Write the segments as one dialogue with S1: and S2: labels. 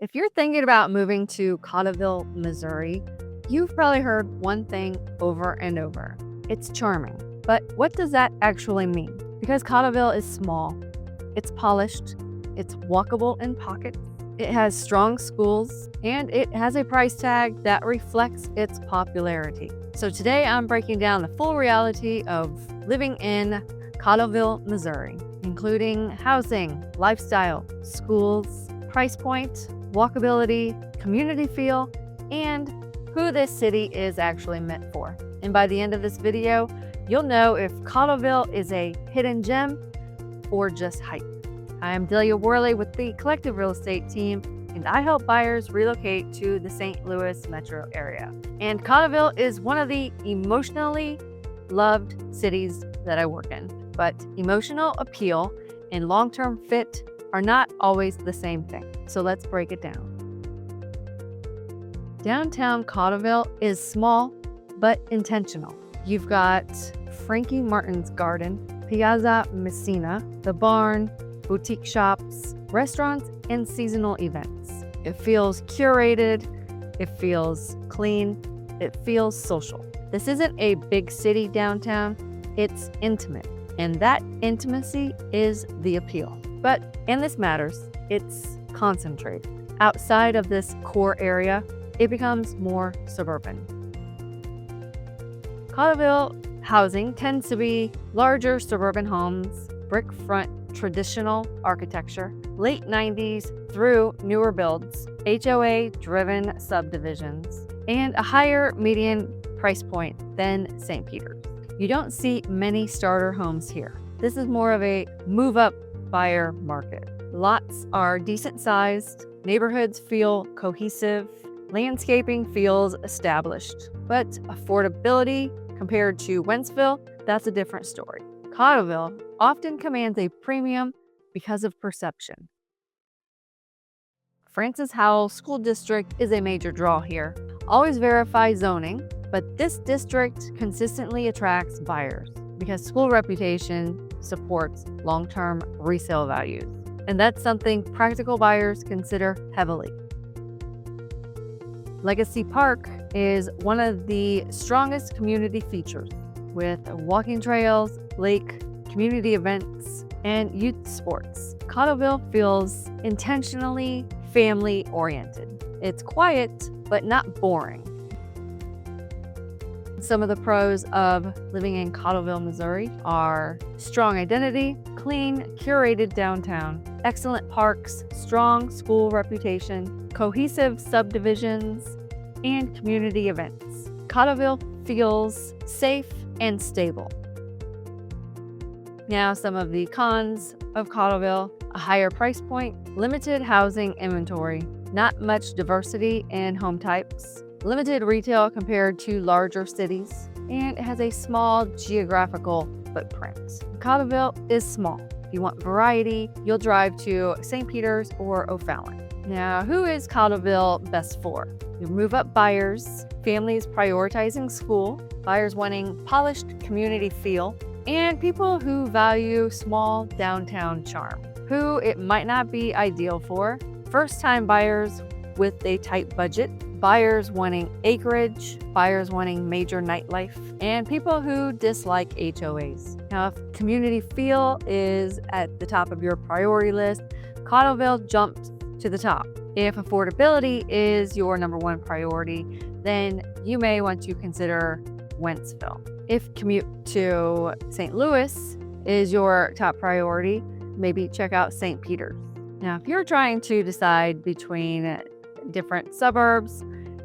S1: If you're thinking about moving to Cottleville, Missouri, you've probably heard one thing over and over. It's charming. But what does that actually mean? Because Cottleville is small, it's polished, it's walkable in pockets, it has strong schools, and it has a price tag that reflects its popularity. So today I'm breaking down the full reality of living in Cottleville, Missouri, including housing, lifestyle, schools, price point, walkability, community feel, and who this city is actually meant for. And by the end of this video, you'll know if Cottleville is a hidden gem or just hype. I am Delia Worley with the Collective Real Estate team, and I help buyers relocate to the St. Louis metro area. And Cottleville is one of the emotionally loved cities that I work in. But emotional appeal and long-term fit are not always the same thing. So let's break it down. Downtown Cottleville is small, but intentional. You've got Frankie Martin's Garden, Piazza Messina, the Barn, boutique shops, restaurants, and seasonal events. It feels curated, it feels clean, it feels social. This isn't a big city downtown, it's intimate, and that intimacy is the appeal. But, and this matters, it's concentrated. Outside of this core area, it becomes more suburban. Cottleville housing tends to be larger suburban homes, brick front traditional architecture, late 90s through newer builds, HOA-driven subdivisions, and a higher median price point than St. Peter's. You don't see many starter homes here. This is more of a move-up buyer market. Lots are decent sized, neighborhoods feel cohesive, landscaping feels established, but affordability compared to Wentzville, that's a different story. Cottleville often commands a premium because of perception. Francis Howell School District is a major draw here. Always verify zoning, but this district consistently attracts buyers because school reputation supports long-term resale values. And that's something practical buyers consider heavily. Legacy Park is one of the strongest community features with walking trails, lake, community events, and youth sports. Cottleville feels intentionally family-oriented. It's quiet, but not boring. Some of the pros of living in Cottleville, Missouri are strong identity, clean, curated downtown, excellent parks, strong school reputation, cohesive subdivisions, and community events. Cottleville feels safe and stable. Now, some of the cons of Cottleville: a higher price point, limited housing inventory, not much diversity in home types, limited retail compared to larger cities, and it has a small geographical footprint. Cottleville is small. If you want variety, you'll drive to St. Peter's or O'Fallon. Now, who is Cottleville best for? Your move-up buyers, families prioritizing school, buyers wanting polished community feel, and people who value small downtown charm. Who it might not be ideal for: first-time buyers with a tight budget, buyers wanting acreage, buyers wanting major nightlife, and people who dislike HOAs. Now, if community feel is at the top of your priority list, Cottleville jumps to the top. If affordability is your number one priority, then you may want to consider Wentzville. If commute to St. Louis is your top priority, maybe check out St. Peter's. Now, if you're trying to decide between different suburbs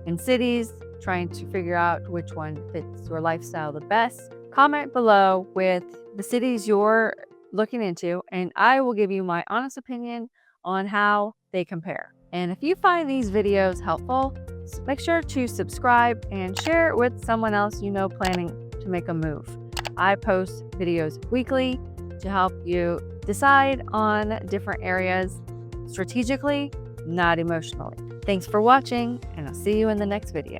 S1: and cities, trying to figure out which one fits your lifestyle the best, comment below with the cities you're looking into, and I will give you my honest opinion on how they compare. And if you find these videos helpful, make sure to subscribe and share it with someone else you know planning to make a move. I post videos weekly to help you decide on different areas strategically, not emotionally. Thanks for watching, and I'll see you in the next video.